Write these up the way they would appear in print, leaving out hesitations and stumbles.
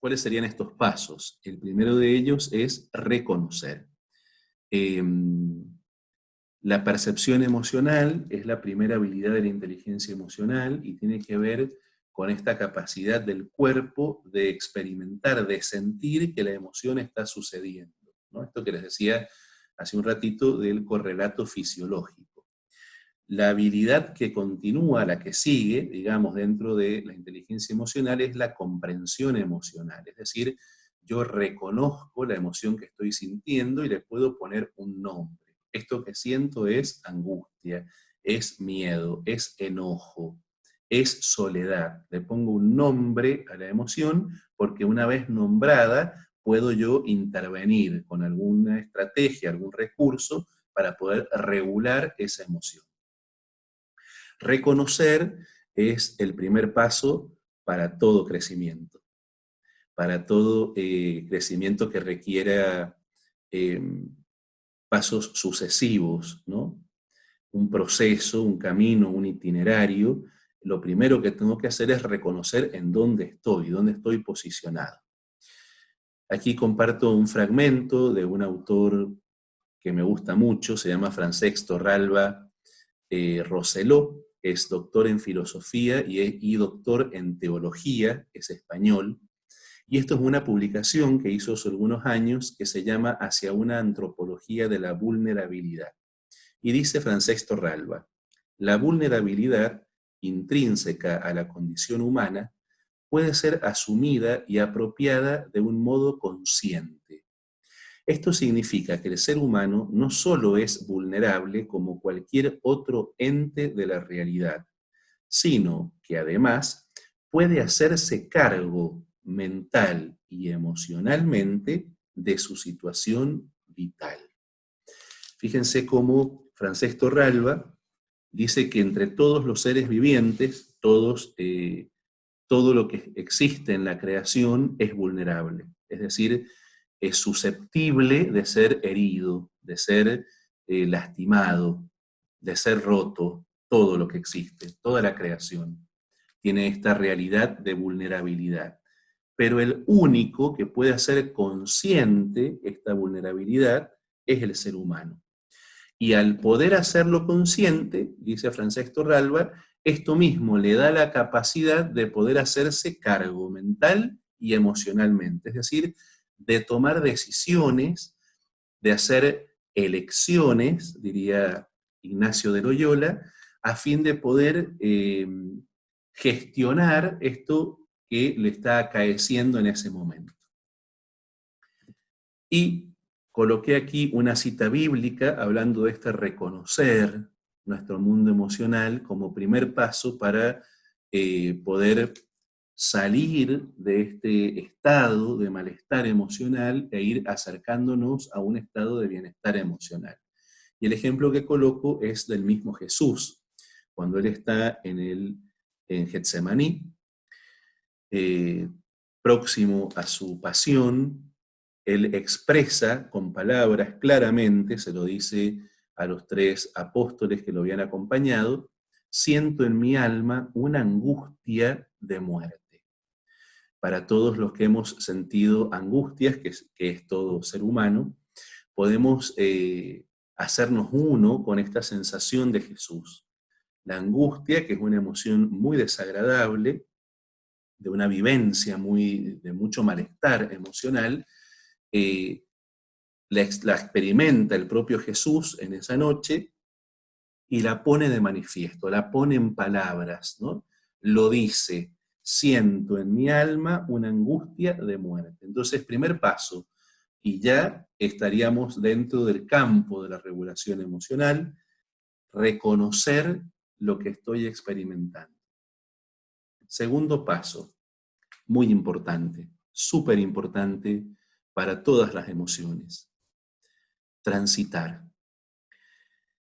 ¿Cuáles serían estos pasos? El primero de ellos es reconocer. La percepción emocional es la primera habilidad de la inteligencia emocional y tiene que ver con esta capacidad del cuerpo de experimentar, de sentir que la emoción está sucediendo, ¿no? Esto que les decía hace un ratito del correlato fisiológico. La habilidad que continúa, la que sigue, digamos, dentro de la inteligencia emocional es la comprensión emocional. Es decir, yo reconozco la emoción que estoy sintiendo y le puedo poner un nombre. Esto que siento es angustia, es miedo, es enojo, es soledad. Le pongo un nombre a la emoción porque una vez nombrada puedo yo intervenir con alguna estrategia, algún recurso para poder regular esa emoción. Reconocer es el primer paso para todo crecimiento, para todo crecimiento que requiera eh, pasos sucesivos, ¿no? Un proceso, un camino, un itinerario. Lo primero que tengo que hacer es reconocer en dónde estoy posicionado. Aquí comparto un fragmento de un autor que me gusta mucho, se llama Francesc Torralba Rosselló, es doctor en filosofía y doctor en teología, es español, y esto es una publicación que hizo hace algunos años que se llama Hacia una antropología de la vulnerabilidad. Y dice Francesc Torralba, la vulnerabilidad intrínseca a la condición humana puede ser asumida y apropiada de un modo consciente. Esto significa que el ser humano no solo es vulnerable como cualquier otro ente de la realidad, sino que además puede hacerse cargo mental y emocionalmente de su situación vital. Fíjense cómo Francesc Torralba dice que entre todos los seres vivientes, todo lo que existe en la creación es vulnerable. Es decir, es susceptible de ser herido, de ser lastimado, de ser roto, todo lo que existe, toda la creación tiene esta realidad de vulnerabilidad. Pero el único que puede hacer consciente esta vulnerabilidad es el ser humano. Y al poder hacerlo consciente, dice Francesc Torralba, esto mismo le da la capacidad de poder hacerse cargo mental y emocionalmente, es decir, de tomar decisiones, de hacer elecciones, diría Ignacio de Loyola, a fin de poder gestionar esto que le está acaeciendo en ese momento. Y coloqué aquí una cita bíblica hablando de este reconocer nuestro mundo emocional como primer paso para poder salir de este estado de malestar emocional e ir acercándonos a un estado de bienestar emocional. Y el ejemplo que coloco es del mismo Jesús, cuando él está en Getsemaní, próximo a su pasión, él expresa con palabras claramente, se lo dice a los 3 apóstoles que lo habían acompañado, siento en mi alma una angustia de muerte. Para todos los que hemos sentido angustias, que es todo ser humano, podemos hacernos uno con esta sensación de Jesús. La angustia, que es una emoción muy desagradable, de una vivencia de mucho malestar emocional, la experimenta el propio Jesús en esa noche y la pone de manifiesto, la pone en palabras, ¿no? Lo dice, siento en mi alma una angustia de muerte. Entonces, primer paso, y ya estaríamos dentro del campo de la regulación emocional, reconocer lo que estoy experimentando. Segundo paso, muy importante, súper importante para todas las emociones. Transitar.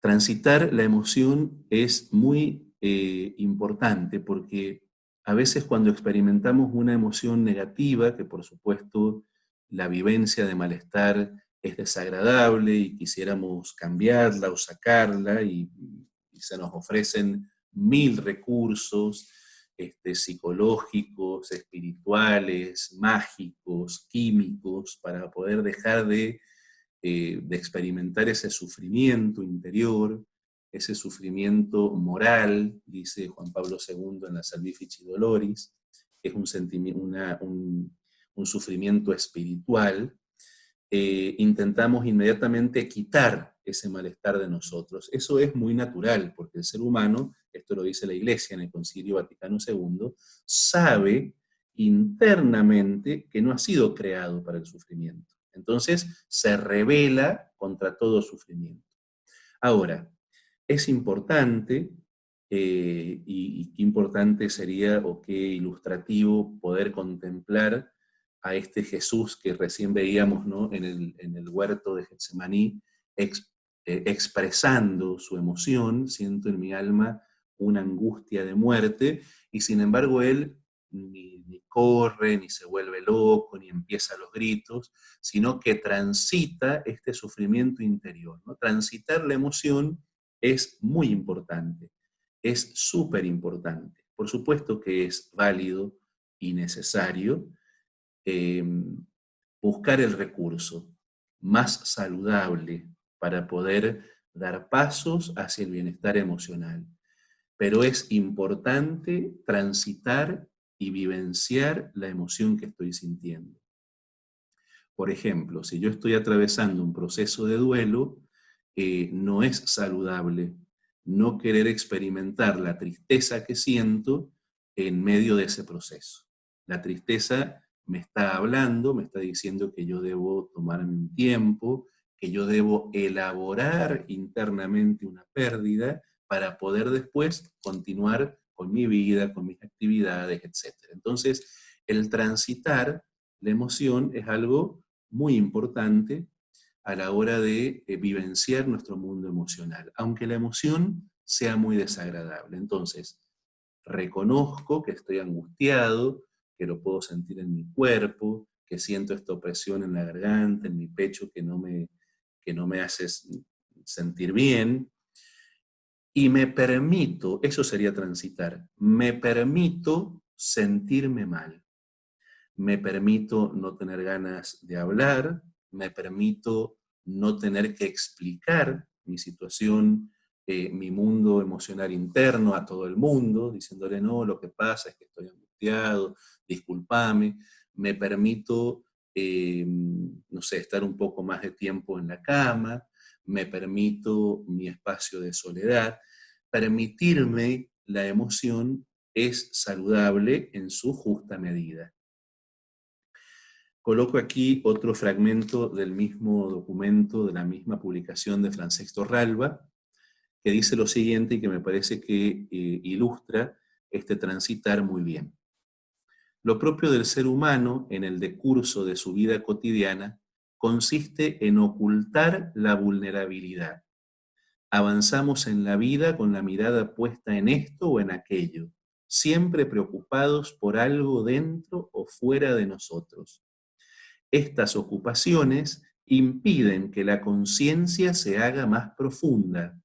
Transitar la emoción es muy importante porque a veces cuando experimentamos una emoción negativa, que por supuesto la vivencia de malestar es desagradable y quisiéramos cambiarla o sacarla y se nos ofrecen 1000 recursos psicológicos, espirituales, mágicos, químicos, para poder dejar de experimentar ese sufrimiento interior, ese sufrimiento moral, dice Juan Pablo II en la Salvifici Doloris, que es un sufrimiento espiritual. Intentamos inmediatamente quitar ese malestar de nosotros. Eso es muy natural, porque el ser humano, esto lo dice la Iglesia en el Concilio Vaticano II, sabe internamente que no ha sido creado para el sufrimiento. Entonces se rebela contra todo sufrimiento. Ahora, es importante, y qué importante sería o qué ilustrativo poder contemplar a este Jesús que recién veíamos, ¿no?, en el huerto de Getsemaní, expresando su emoción. Siento en mi alma una angustia de muerte, y sin embargo él ni corre, ni se vuelve loco, ni empieza los gritos, sino que transita este sufrimiento interior, ¿no? Transitar la emoción es muy importante, es súper importante. Por supuesto que es válido y necesario eh, buscar el recurso más saludable para poder dar pasos hacia el bienestar emocional. Pero es importante transitar y vivenciar la emoción que estoy sintiendo. Por ejemplo, si yo estoy atravesando un proceso de duelo, no es saludable no querer experimentar la tristeza que siento en medio de ese proceso. La tristeza me está hablando, me está diciendo que yo debo tomarme un tiempo, que yo debo elaborar internamente una pérdida para poder después continuar con mi vida, con mis actividades, etc. Entonces, el transitar la emoción es algo muy importante a la hora de vivenciar nuestro mundo emocional, aunque la emoción sea muy desagradable. Entonces, reconozco que estoy angustiado, que lo puedo sentir en mi cuerpo, que siento esta opresión en la garganta, en mi pecho, que no me hace sentir bien, y me permito, eso sería transitar, me permito sentirme mal. Me permito no tener ganas de hablar, me permito no tener que explicar mi situación, mi mundo emocional interno a todo el mundo, diciéndole, no, lo que pasa es que estoy angustiado, discúlpame. Me permito, no sé, estar un poco más de tiempo en la cama, me permito mi espacio de soledad. Permitirme la emoción es saludable en su justa medida. Coloco aquí otro fragmento del mismo documento, de la misma publicación de Francesc Torralba, que dice lo siguiente y que me parece que ilustra este transitar muy bien. Lo propio del ser humano en el decurso de su vida cotidiana consiste en ocultar la vulnerabilidad. Avanzamos en la vida con la mirada puesta en esto o en aquello, siempre preocupados por algo dentro o fuera de nosotros. Estas ocupaciones impiden que la conciencia se haga más profunda,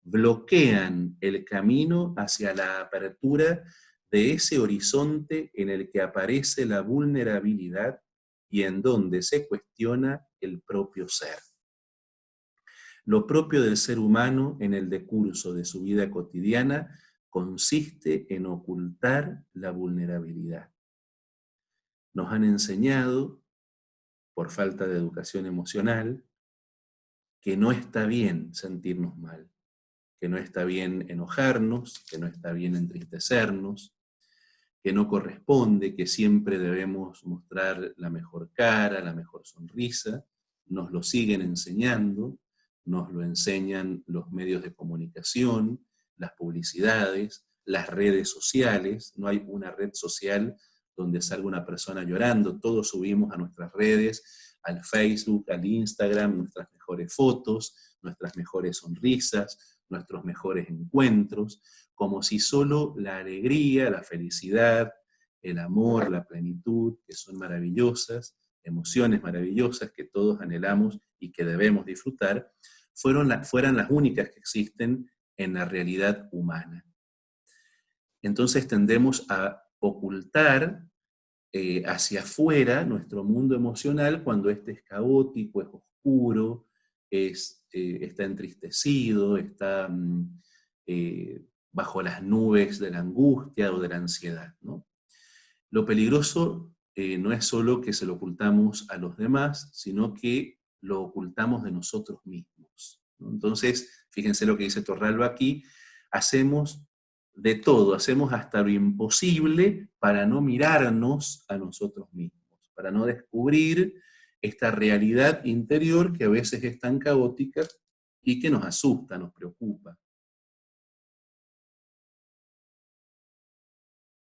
bloquean el camino hacia la apertura de ese horizonte en el que aparece la vulnerabilidad y en donde se cuestiona el propio ser. Lo propio del ser humano en el decurso de su vida cotidiana consiste en ocultar la vulnerabilidad. Nos han enseñado, por falta de educación emocional, que no está bien sentirnos mal, que no está bien enojarnos, que no está bien entristecernos, que no corresponde, que siempre debemos mostrar la mejor cara, la mejor sonrisa. Nos lo siguen enseñando, nos lo enseñan los medios de comunicación, las publicidades, las redes sociales. No hay una red social donde salga una persona llorando, todos subimos a nuestras redes, al Facebook, al Instagram, nuestras mejores fotos, nuestras mejores sonrisas, nuestros mejores encuentros, como si solo la alegría, la felicidad, el amor, la plenitud, que son maravillosas, emociones maravillosas que todos anhelamos y que debemos disfrutar, fueran las únicas que existen en la realidad humana. Entonces tendemos a ocultar hacia afuera nuestro mundo emocional cuando este es caótico, es oscuro, está entristecido, está bajo las nubes de la angustia o de la ansiedad, ¿no? Lo peligroso no es solo que se lo ocultamos a los demás, sino que lo ocultamos de nosotros mismos, ¿no? Entonces, fíjense lo que dice Torralba aquí, hacemos de todo, hacemos hasta lo imposible para no mirarnos a nosotros mismos, para no descubrir esta realidad interior que a veces es tan caótica y que nos asusta, nos preocupa.